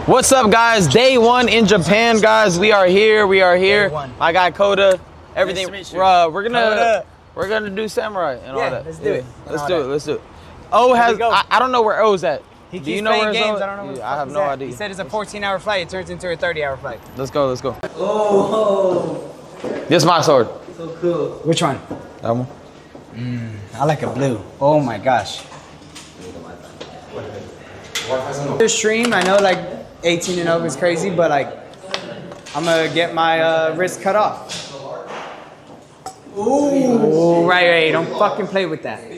What's up, guys? Day one in Japan, guys. We are here. My guy Koda. Everything. Nice to meet you. We're gonna do samurai and all that. Let's do it. Let's do it. O has. I don't know where O's at. He do you know where games. O's? I don't know where I have no idea. He said it's a 14-hour flight. It turns into a 30-hour flight. Let's go. Oh, This is my sword. so cool. Which one? That one. I like a blue. Oh my gosh. This stream, I know like 18 and over is crazy, but like I'm gonna get my wrist cut off. Ooh, right. Don't fucking play with that.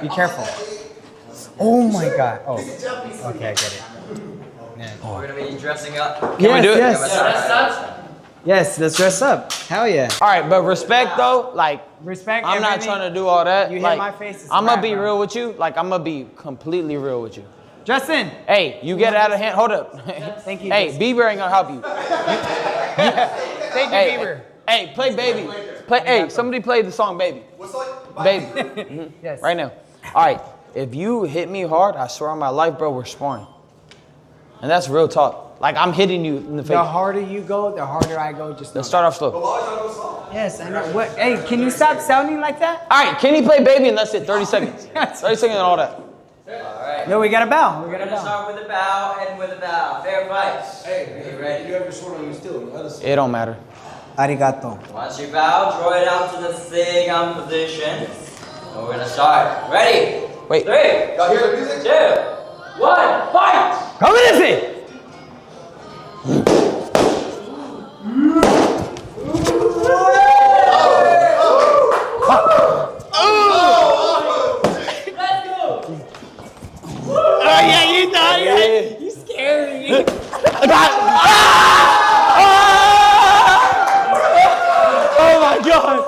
Be careful. Oh my god. Oh, okay, I get it. Yeah. We're gonna be dressing up. Can we do it? Yes, let's dress up. Hell yeah. All right, but respect though, like Respect. I'm not trying to do all that. You hit like, my face. I'm gonna be real with you. Like I'm gonna be completely real with you. Justin. Hey, you get out of hand. Hold up. Thank you. Hey, Justin. Bieber ain't gonna help you. Thank you, Bieber. Hey, play Baby. Hey, somebody play the song Baby. What's like? Baby. Yes. Right now. All right. If you hit me hard, I swear on my life, bro, we're sparring. And that's real talk. Like I'm hitting you in the face. The harder you go, the harder I go. Just Let's start off slow. Yes, I know. What? Hey, can you stop sounding like that? All right, can he play Baby and that's it? 30 seconds. 30 seconds and all that. Alright. No, we gotta bow. We We're gotta gonna bow. start with a bow and with a bow. Fair fight. Hey, Are you ready? you have your sword on you still. It don't matter. Arigato. Once you bow, draw it out to the Seigan position. And we're gonna start. Ready? Wait. 3, Y'all hear the music? 2, 1, fight! Come in this. You scared me. Oh my God!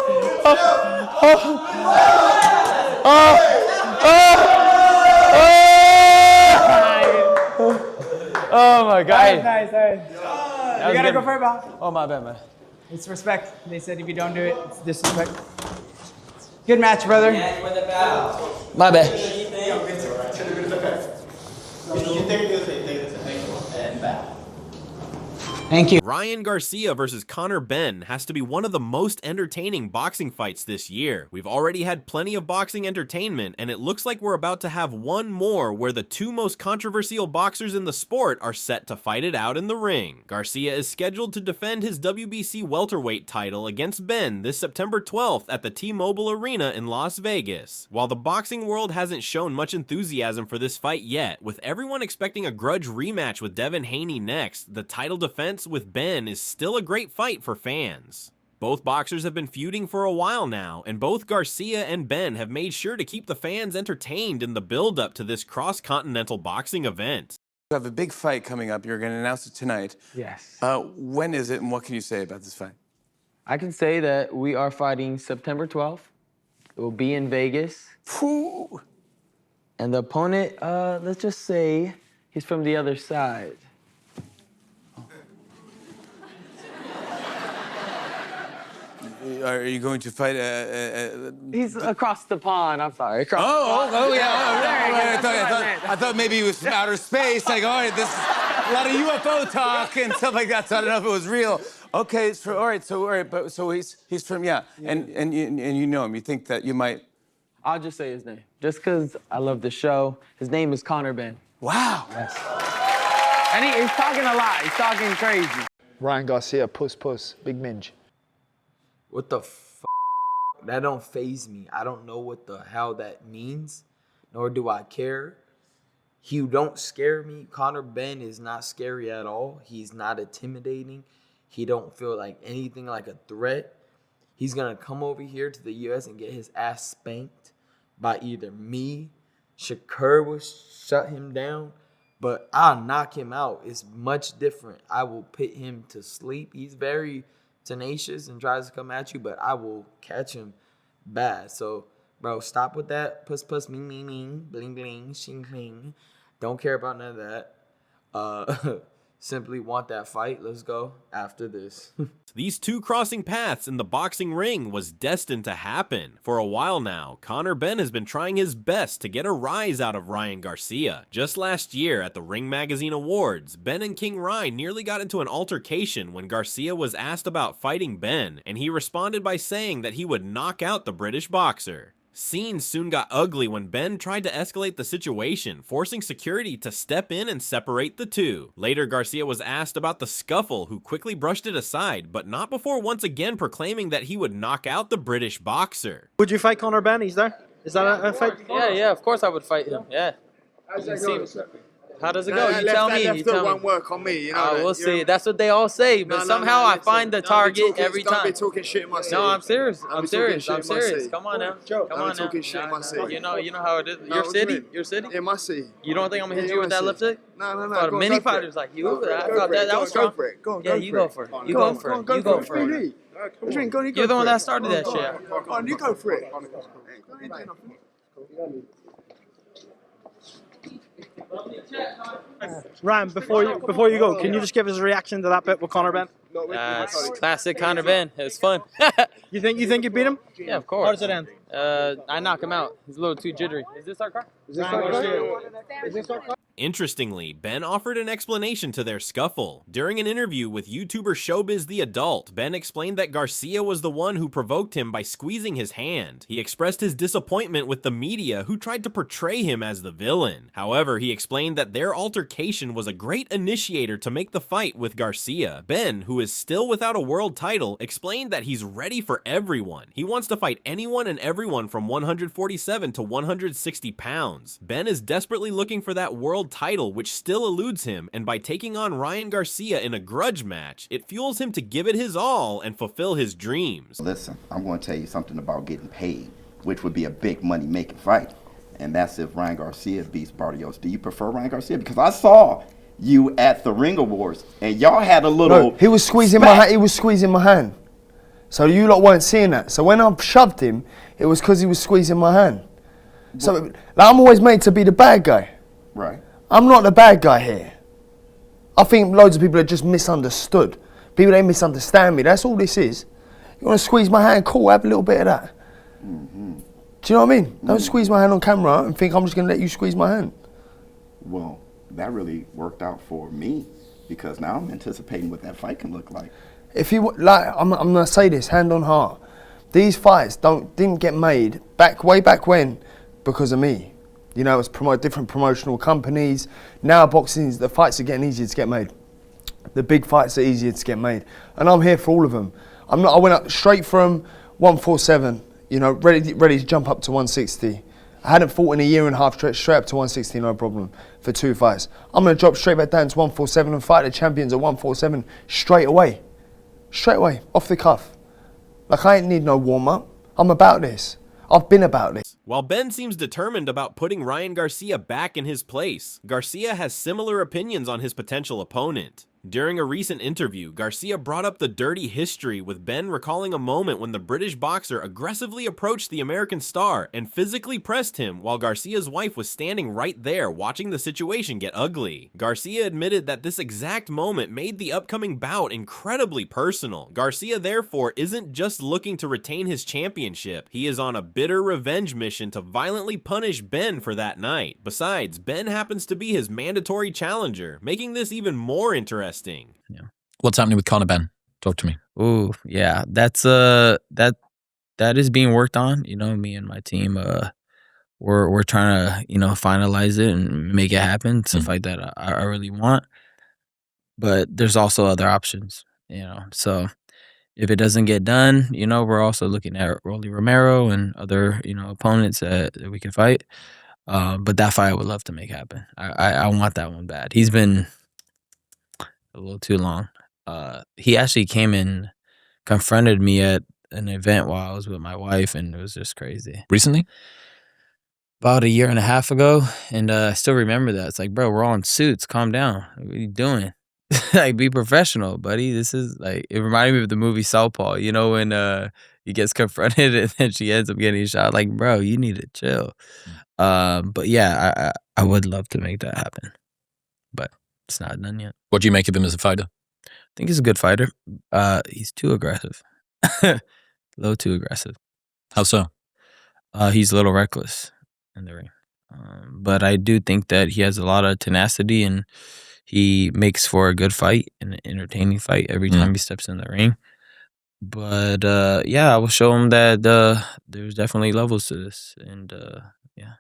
Oh my God! Nice. You gotta go for a bow. Oh my bad, man. It's respect. They said if you don't do it, it's disrespect. Good match, brother. And with a bow. My bad. And bow. Thank you. Ryan Garcia versus Conor Benn has to be one of the most entertaining boxing fights this year. We've already had plenty of boxing entertainment, and it looks like we're about to have one more where the two most controversial boxers in the sport are set to fight it out in the ring. Garcia is scheduled to defend his WBC welterweight title against Benn this September 12th at the T-Mobile Arena in Las Vegas. While the boxing world hasn't shown much enthusiasm for this fight yet, with everyone expecting a grudge rematch with Devin Haney next, the title defense with Benn is still a great fight for fans. Both boxers have been feuding for a while now, and both Garcia and Benn have made sure to keep the fans entertained in the build-up to this cross-continental boxing event. You have a big fight coming up. You're going to announce it tonight. Yes. When is it, and what can you say about this fight? I can say that we are fighting September 12th. It will be in Vegas. Whew. And the opponent, let's just say he's from the other side. Are you going to fight? He's across the pond. I'm sorry. Yeah. I thought maybe he was from outer space. Like, all right, this is a lot of UFO talk and stuff like that. So I don't know if it was real. Okay, all right. But he's from and you know him. You think that you might? I'll just say his name, just because I love the show. His name is Conor Benn. Wow. Yes. And he's talking a lot. He's talking crazy. Ryan Garcia, puss, big minge. What the f***? That don't faze me. I don't know what the hell that means, nor do I care. He don't scare me. Conor Benn is not scary at all. He's not intimidating. He don't feel like anything like a threat. He's going to come over here to the U.S. and get his ass spanked by either me, Shakur will shut him down, but I'll knock him out. It's much different. I will put him to sleep. He's very tenacious and tries to come at you, but I will catch him bad. So, bro, stop with that puss, ming, ming, ming, bling, bling, shing, bling. Don't care about none of that. simply want that fight. Let's go after this. These two crossing paths in the boxing ring was destined to happen. For a while now, Conor Benn has been trying his best to get a rise out of Ryan Garcia. Just last year at the Ring Magazine Awards, Benn and King Ryan nearly got into an altercation when Garcia was asked about fighting Benn, and he responded by saying that he would knock out the British boxer. Scenes soon got ugly when Benn tried to escalate the situation, forcing security to step in and separate the two. Later, Garcia was asked about the scuffle, who quickly brushed it aside, but not before once again proclaiming that he would knock out the British boxer. Would you fight Conor Benn? He's there. Is that a fight? Yeah, of course I would fight him. Yeah. How does it go? You tell me. You tell me. Won't work on me, you know. We'll see. That's what they all say, but somehow I find the target every time. Don't be talking shit in my city. No, I'm serious. I'm serious. talking I'm shit in my serious. city. Come on now. Come on now. talking shit in my city. You know how it is. No, Your what city? do you mean? Your city? In my city. You don't think I'm gonna hit Yeah, you with my that left city. hook? No. For Go on, many go for it. fighters like you, Go for it, I go thought for it, that was go strong. for it. Go on, Yeah, go you for go it. for it. Go on, You go go on, for go it. on, You go go for it. for it. What do you mean? What do you mean? Go on, you go You're the for one it. that started that shit. Go on, you go for it. Go on, you do nothing. Ryan, before you go, can you just give us a reaction to that bit with Conor Benn? It's classic Conor Benn. It was fun. You think you beat him? Yeah, of course. How does it end? I knock him out. He's a little too jittery. Is this our car? Interestingly, Benn offered an explanation to their scuffle. During an interview with YouTuber Showbiz the Adult, Benn explained that Garcia was the one who provoked him by squeezing his hand. He expressed his disappointment with the media, who tried to portray him as the villain. However, he explained that their altercation was a great initiator to make the fight with Garcia. Benn, who is still without a world title, explained that he's ready for everyone. He wants to fight anyone and everyone from 147 to 160 pounds. Benn is desperately looking for that world title, which still eludes him, and by taking on Ryan Garcia in a grudge match, it fuels him to give it his all and fulfill his dreams. Listen, I'm going to tell you something about getting paid, which would be a big money-making fight, and that's if Ryan Garcia beats Barrios. Do you prefer Ryan Garcia? Because I saw you at the Ring Awards, and y'all had a little. No, he was squeezing my hand. He was squeezing my hand. So you lot weren't seeing that. So when I shoved him, it was because he was squeezing my hand. So like, I'm always made to be the bad guy. Right. I'm not the bad guy here. I think loads of people are just misunderstood. People, they misunderstand me. That's all this is. You want to squeeze my hand? Cool, have a little bit of that. Mm-hmm. Do you know what I mean? Don't squeeze my hand on camera and think I'm just going to let you squeeze my hand. Well, that really worked out for me, because now I'm anticipating what that fight can look like. If you like, I'm gonna say this, hand on heart. These fights didn't get made way back when because of me. You know, it's different promotional companies. Now boxing, the fights are getting easier to get made. The big fights are easier to get made, and I'm here for all of them. I went up straight from 147, you know, ready to jump up to 160. I hadn't fought in a year and a half, straight up to 160, no problem, for 2 fights. I'm gonna drop straight back down to 147 and fight the champions at 147 straight away. Straight away, off the cuff. Like, I ain't need no warm-up. I'm about this. I've been about this. While Benn seems determined about putting Ryan Garcia back in his place, Garcia has similar opinions on his potential opponent. During a recent interview, Garcia brought up the dirty history, with Benn recalling a moment when the British boxer aggressively approached the American star and physically pressed him while Garcia's wife was standing right there watching the situation get ugly. Garcia admitted that this exact moment made the upcoming bout incredibly personal. Garcia therefore isn't just looking to retain his championship, he is on a bitter revenge mission to violently punish Benn for that night. Besides, Benn happens to be his mandatory challenger, making this even more interesting. Yeah. What's happening with Conor Benn? Talk to me. Ooh, yeah, that's that is being worked on. You know, me and my team, we're trying to, you know, finalize it and make it happen. It's a fight that I really want, but there's also other options. You know, so if it doesn't get done, you know, we're also looking at Rolly Romero and other, you know, opponents that we can fight. But that fight I would love to make happen. I want that one bad. He's been a little too long. He actually came and confronted me at an event while I was with my wife, and it was just crazy. Recently? About a year and a half ago, and I still remember that. It's like, bro, we're all in suits. Calm down. What are you doing? Like, be professional, buddy. This is like, it reminded me of the movie Southpaw, you know, when he gets confronted and then she ends up getting shot. Like, bro, you need to chill. But yeah, I would love to make that happen. But it's not done yet. What do you make of him as a fighter? I think he's a good fighter. He's too aggressive. A little too aggressive. How so? He's a little reckless in the ring. But I do think that he has a lot of tenacity and he makes for a good fight, an entertaining fight every time he steps in the ring. But yeah, I will show him that there's definitely levels to this, and yeah.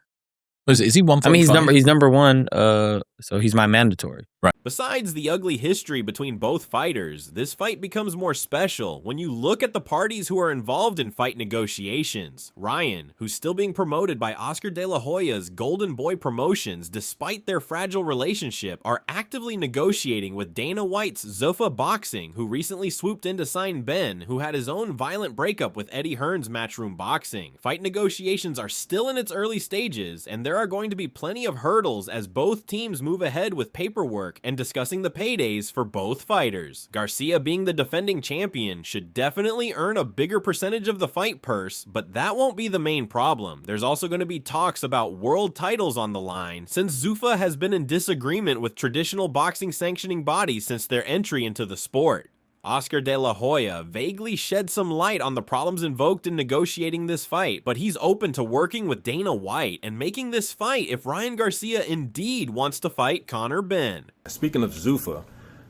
Is he 145? I mean, he's number one, so he's my mandatory. Right. Besides the ugly history between both fighters, this fight becomes more special when you look at the parties who are involved in fight negotiations. Ryan, who's still being promoted by Oscar De La Hoya's Golden Boy Promotions despite their fragile relationship, are actively negotiating with Dana White's Zuffa Boxing, who recently swooped in to sign Ben, who had his own violent breakup with Eddie Hearn's Matchroom Boxing. Fight negotiations are still in its early stages, and there are going to be plenty of hurdles as both teams move ahead with paperwork and discussing the paydays for both fighters. Garcia, being the defending champion, should definitely earn a bigger percentage of the fight purse, but that won't be the main problem. There's also going to be talks about world titles on the line, since Zuffa has been in disagreement with traditional boxing sanctioning bodies since their entry into the sport. Oscar De La Hoya vaguely shed some light on the problems invoked in negotiating this fight, but he's open to working with Dana White and making this fight if Ryan Garcia indeed wants to fight Conor Benn. Speaking of Zuffa,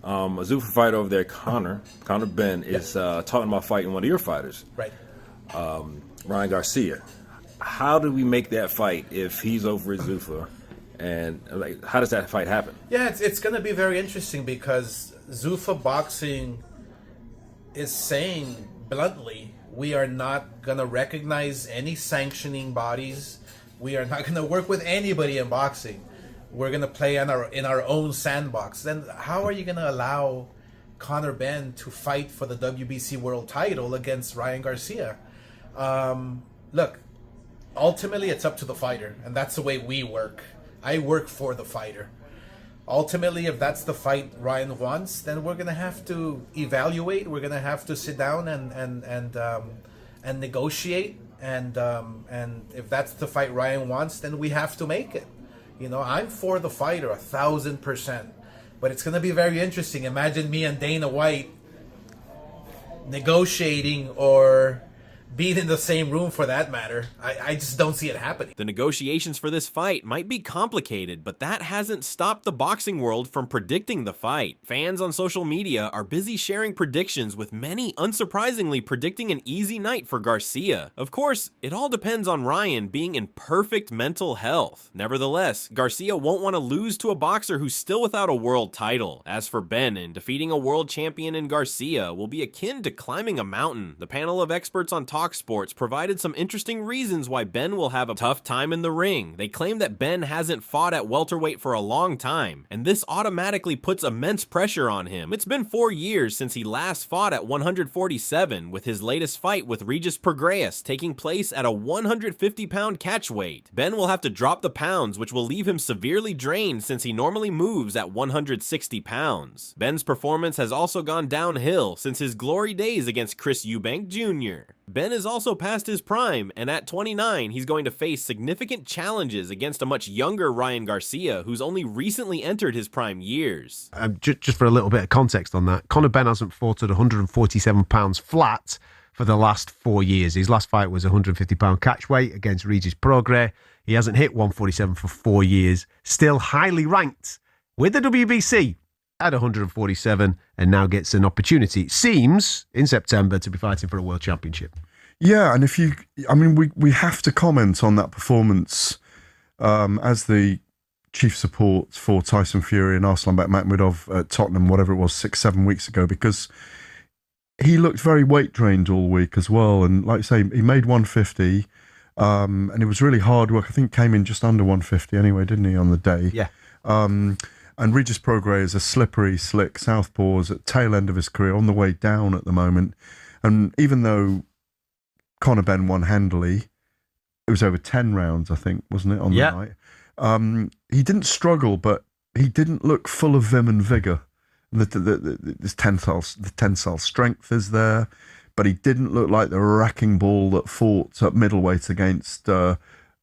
a Zuffa fighter over there, Conor Benn, is talking about fighting one of your fighters, right? Ryan Garcia. How do we make that fight if he's over at Zuffa? And like, how does that fight happen? Yeah, it's going to be very interesting because Zuffa Boxing is saying bluntly, we are not going to recognize any sanctioning bodies. We are not going to work with anybody in boxing. We're going to play in our own sandbox. Then how are you going to allow Conor Benn to fight for the WBC world title against Ryan Garcia? Look, ultimately it's up to the fighter, and that's the way we work. I work for the fighter. Ultimately, if that's the fight Ryan wants, then we're gonna have to evaluate. We're gonna have to sit down and negotiate. And if that's the fight Ryan wants, then we have to make it. You know, I'm for the fighter 1,000%. But it's gonna be very interesting. Imagine me and Dana White negotiating or being in the same room for that matter. I just don't see it happening. The negotiations for this fight might be complicated, but that hasn't stopped the boxing world from predicting the fight. Fans on social media are busy sharing predictions, with many unsurprisingly predicting an easy night for Garcia. Of course, it all depends on Ryan being in perfect mental health. Nevertheless, Garcia won't want to lose to a boxer who's still without a world title. As for Benn, defeating a world champion in Garcia will be akin to climbing a mountain. The panel of experts on Talk Sports provided some interesting reasons why Benn will have a tough time in the ring. They claim that Benn hasn't fought at welterweight for a long time, and this automatically puts immense pressure on him. It's been 4 years since he last fought at 147, with his latest fight with Regis Prograis taking place at a 150-pound catchweight. Benn will have to drop the pounds, which will leave him severely drained since he normally moves at 160 pounds. Benn's performance has also gone downhill since his glory days against Chris Eubank Jr. Benn is also past his prime, and at 29, he's going to face significant challenges against a much younger Ryan Garcia, who's only recently entered his prime years. Just for a little bit of context on that, Conor Benn hasn't fought at 147 pounds flat for the last 4 years. His last fight was 150-pound catchweight against Regis Prograis. He hasn't hit 147 for 4 years. Still highly ranked with the WBC at 147, and now gets an opportunity, it seems, in September to be fighting for a world championship. Yeah, and we have to comment on that performance as the chief support for Tyson Fury and Arslanbek Makhmudov at Tottenham, whatever it was, 6-7 weeks ago, because he looked very weight drained all week as well. And like I say, he made 150, and it was really hard work. I think came in just under 150 anyway, didn't he, on the day? Yeah. And Regis Prograis is a slippery, slick southpaw at tail end of his career, on the way down at the moment. And even though Conor Benn won handily, it was over 10 rounds, I think, wasn't it, on the night? He didn't struggle, but he didn't look full of vim and vigour. The tensile strength is there, but he didn't look like the wrecking ball that fought at middleweight against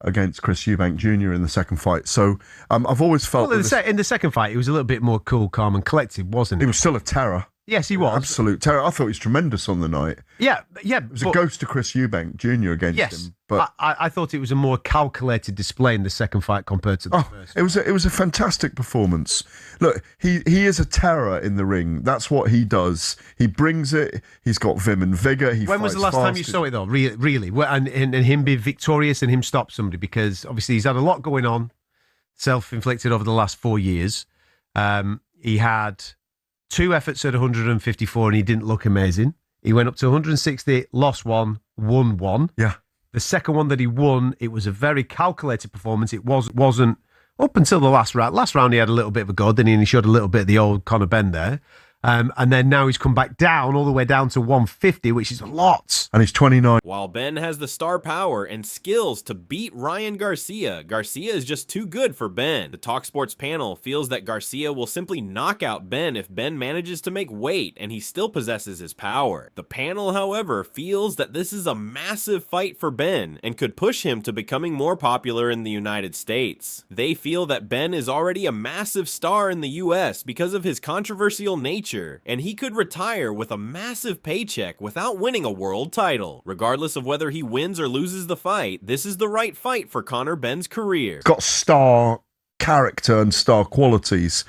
against Chris Eubank Jr. in the second fight. So I've always felt Well, in the second fight, he was a little bit more cool, calm, and collected, wasn't he? He was still a terror. Yes, he was. Absolute terror. I thought he was tremendous on the night. Yeah. It was a ghost to Chris Eubank Jr. against him. But I thought it was a more calculated display in the second fight compared to the first. It was a fantastic performance. Look, he is a terror in the ring. That's what he does. He brings it. He's got vim and vigor. When was the last time you saw it, though? Really? And him be victorious and him stop somebody? Because obviously he's had a lot going on, self-inflicted over the last 4 years. He had 2 efforts at 154 and he didn't look amazing. He went up to 160, lost 1, won 1. Yeah. The second one that he won, it was a very calculated performance. It wasn't up until the last round. Last round he had a little bit of a go, then he showed a little bit of the old Conor Benn there. And then now he's come back down, all the way down to 150, which is a lot. And he's 29. While Ben has the star power and skills to beat Ryan Garcia, Garcia is just too good for Ben. The Talk Sports panel feels that Garcia will simply knock out Ben if Ben manages to make weight and he still possesses his power. The panel, however, feels that this is a massive fight for Ben and could push him to becoming more popular in the United States. They feel that Ben is already a massive star in the US because of his controversial nature, and he could retire with a massive paycheck without winning a world title. Regardless of whether he wins or loses the fight, this is the right fight for Conor Benn's career. Got star character and star qualities.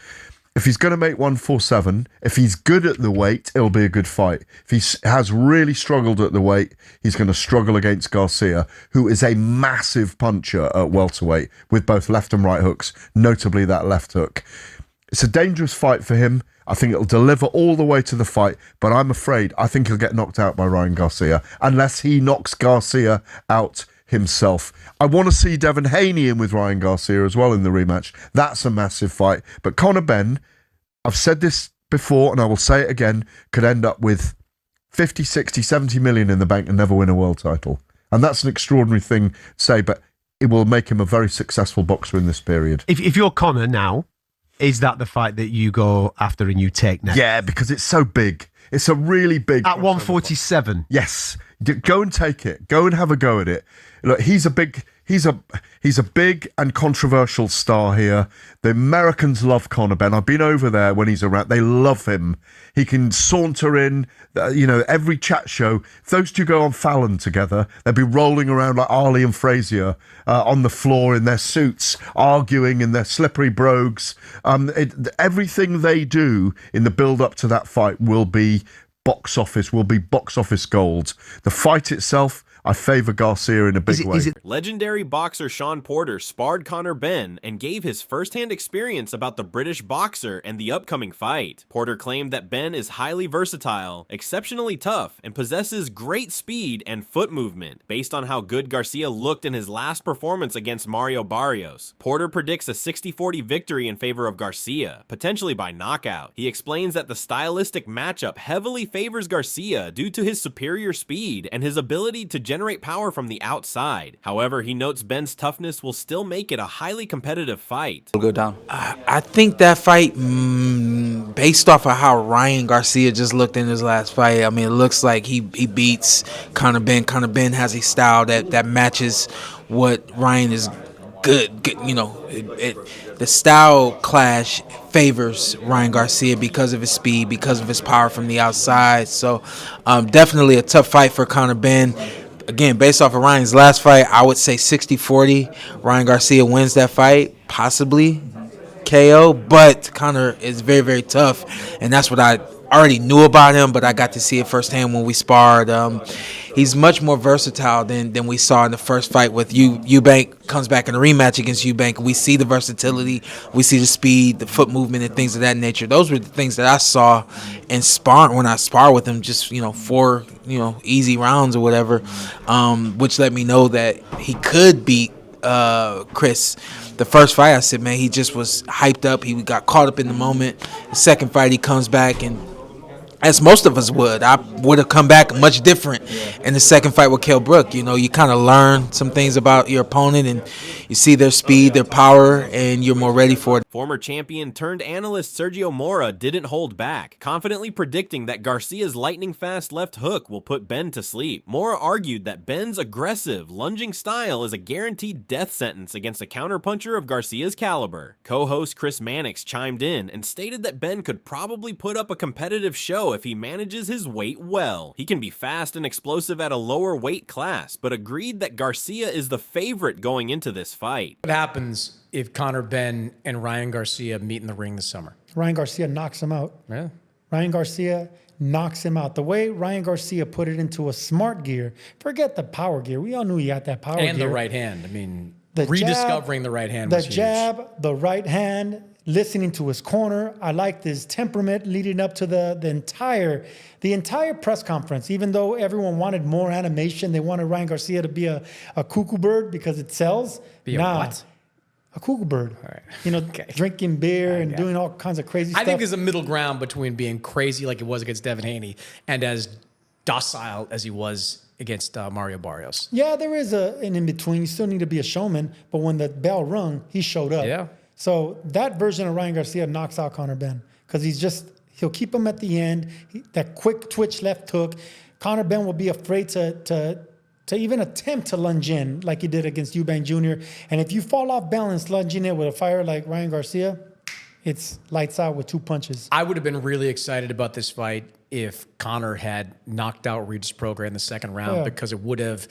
If he's going to make 147, if he's good at the weight, it'll be a good fight. If he has really struggled at the weight, he's going to struggle against Garcia, who is a massive puncher at welterweight with both left and right hooks, notably that left hook. It's a dangerous fight for him. I think it'll deliver all the way to the fight, but I'm afraid I think he'll get knocked out by Ryan Garcia unless he knocks Garcia out himself. I want to see Devin Haney in with Ryan Garcia as well in the rematch. That's a massive fight. But Conor Benn, I've said this before and I will say it again, could end up with 50, 60, 70 million in the bank and never win a world title. And that's an extraordinary thing to say, but it will make him a very successful boxer in this period. If you're Conor now, is that the fight that you go after and you take next? Yeah, because it's so big. It's a really big... At 147? Yes. Go and take it. Go and have a go at it. Look, he's a big and controversial star here. The Americans love Conor Benn. I've been over there when he's around. They love him. He can saunter in, every chat show. If those two go on Fallon together, they'll be rolling around like Arlie and Frazier on the floor in their suits, arguing in their slippery brogues. Everything they do in the build-up to that fight will be box office gold. The fight itself, I favour Garcia in a big way. Legendary boxer Sean Porter sparred Conor Benn and gave his first-hand experience about the British boxer and the upcoming fight. Porter claimed that Benn is highly versatile, exceptionally tough, and possesses great speed and foot movement, based on how good Garcia looked in his last performance against Mario Barrios. Porter predicts a 60-40 victory in favor of Garcia, potentially by knockout. He explains that the stylistic matchup heavily favors Garcia due to his superior speed and his ability to generate power from the outside. However, he notes Benn's toughness will still make it a highly competitive fight. Go down. I think that fight, based off of how Ryan Garcia just looked in his last fight, I mean, it looks like he beats Conor Benn. Conor Benn has a style that matches what Ryan is good. The style clash favors Ryan Garcia because of his speed, because of his power from the outside. So definitely a tough fight for Conor Benn. Again, based off of Ryan's last fight, I would say 60-40. Ryan Garcia wins that fight, possibly KO, but Conor is very, very tough, and that's what I already knew about him, but I got to see it firsthand when we sparred. He's much more versatile than we saw in the first fight with Eubank. Comes back in a rematch against Eubank. We see the versatility, we see the speed, the foot movement, and things of that nature. Those were the things that I saw in sparring when I sparred with him. Just 4 easy rounds or whatever, which let me know that he could beat Chris. The first fight, I said, man, he just was hyped up. He got caught up in the moment. The second fight, he comes back and as most of us would. I would have come back much different in the second fight with Kell Brook. You know, you kind of learn some things about your opponent, and you see their speed, their power, and you're more ready for it. Former champion turned analyst Sergio Mora didn't hold back, confidently predicting that Garcia's lightning-fast left hook will put Benn to sleep. Mora argued that Benn's aggressive, lunging style is a guaranteed death sentence against a counterpuncher of Garcia's caliber. Co-host Chris Mannix chimed in and stated that Benn could probably put up a competitive show if he manages his weight well. He can be fast and explosive at a lower weight class, but agreed that Garcia is the favorite going into this fight. What happens if Conor Benn and Ryan Garcia meet in the ring this summer? Ryan Garcia knocks him out. Yeah. Ryan Garcia knocks him out. The way Ryan Garcia put it into a smart gear, forget the power gear. We all knew he had that power gear. And the right hand. I mean, The rediscovering jab, the right hand was the huge. jab, the right hand, listening to his corner. I liked his temperament leading up to the entire press conference. Even though everyone wanted more animation, they wanted Ryan Garcia to be a cuckoo bird because it sells. Be a what? A cuckoo bird. All right. You know, drinking beer and doing all kinds of crazy stuff. I think there's a middle ground between being crazy like it was against Devin Haney and as docile as he was against Mario Barrios. Yeah, there is an in-between. You still need to be a showman, but when the bell rung, he showed up. Yeah. So that version of Ryan Garcia knocks out Conor Benn because he'll keep him at the end. That quick twitch left hook. Conor Benn will be afraid to even attempt to lunge in like he did against Eubank Jr. And if you fall off balance lunging it with a fire like Ryan Garcia, it's lights out with 2 punches. I would have been really excited about this fight if Conor had knocked out Regis Prograis in the second round because it would have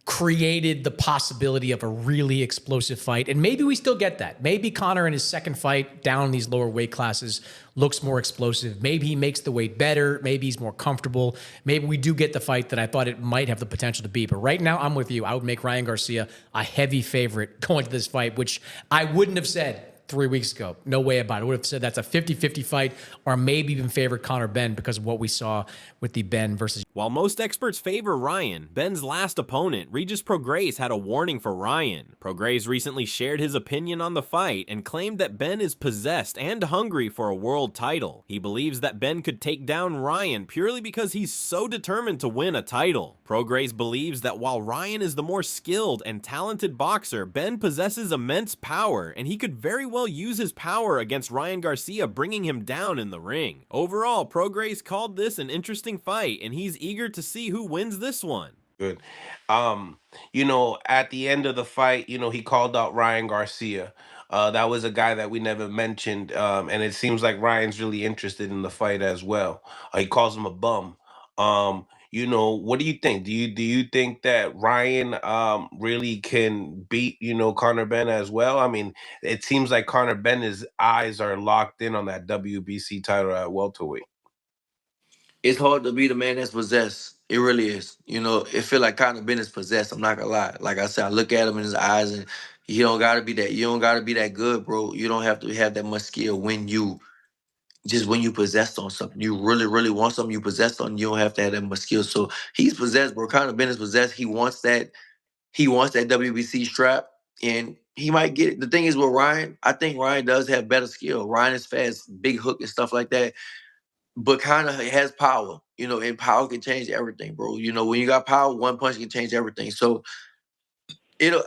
created the possibility of a really explosive fight. And maybe we still get that. Maybe Conor in his second fight down in these lower weight classes looks more explosive. Maybe he makes the weight better. Maybe he's more comfortable. Maybe we do get the fight that I thought it might have the potential to be. But right now, I'm with you. I would make Ryan Garcia a heavy favorite going to this fight, which I wouldn't have said 3 weeks ago. No way about it. I would have said that's a 50-50 fight or maybe even favored Conor Benn because of what we saw with the Benn versus... While most experts favor Ryan, Benn's last opponent, Regis Prograis, had a warning for Ryan. Prograis recently shared his opinion on the fight and claimed that Benn is possessed and hungry for a world title. He believes that Benn could take down Ryan purely because he's so determined to win a title. Prograis believes that while Ryan is the more skilled and talented boxer, Benn possesses immense power, and he could very well use his power against Ryan Garcia, bringing him down in the ring. Overall, Prograis called this an interesting fight, and he's eager to see who wins this one. Good. You know, at the end of the fight, you know, he called out Ryan Garcia. That was a guy that we never mentioned, and it seems like Ryan's really interested in the fight as well. He calls him a bum. You know, what do you think? Do you think that Ryan really can beat, you know, Conor Benn as well? I mean, it seems like Conor Benn's eyes are locked in on that WBC title at welterweight. It's hard to beat a man that's possessed. It really is. You know, it feel like Conor Benn is possessed. I'm not gonna lie. Like I said, I look at him in his eyes, and you don't gotta be that. You don't gotta be that good, bro. You don't have to have that much skill when you possessed on something. You really, really want something. You possessed on. You don't have to have that much skill. So he's possessed, bro. Conor Benn is possessed. He wants that. He wants that WBC strap, and he might get it. The thing is with Ryan, I think Ryan does have better skill. Ryan is fast, big hook and stuff like that. But Conor has power, you know, and power can change everything, bro. You know, when you got power, one punch can change everything. So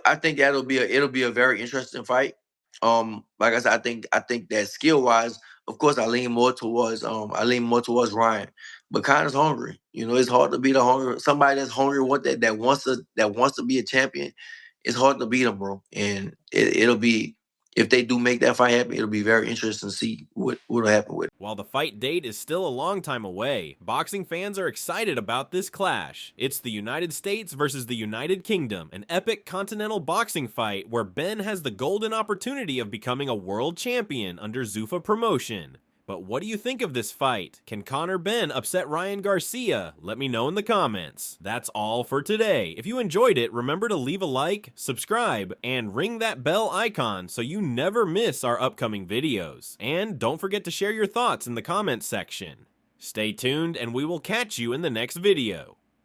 I think it'll be a very interesting fight. Like I said, I think that skill wise, of course, I lean more towards Ryan. But Conor's hungry. You know, it's hard to beat somebody that's hungry, that wants to be a champion. It's hard to beat them, bro. And it'll be, if they do make that fight happen, it'll be very interesting to see what'll happen with it. While the fight date is still a long time away, boxing fans are excited about this clash. It's the United States versus the United Kingdom, an epic continental boxing fight where Benn has the golden opportunity of becoming a world champion under Zuffa Promotion. But what do you think of this fight? Can Conor Benn upset Ryan Garcia? Let me know in the comments. That's all for today. If you enjoyed it, remember to leave a like, subscribe, and ring that bell icon so you never miss our upcoming videos. And don't forget to share your thoughts in the comments section. Stay tuned, and we will catch you in the next video.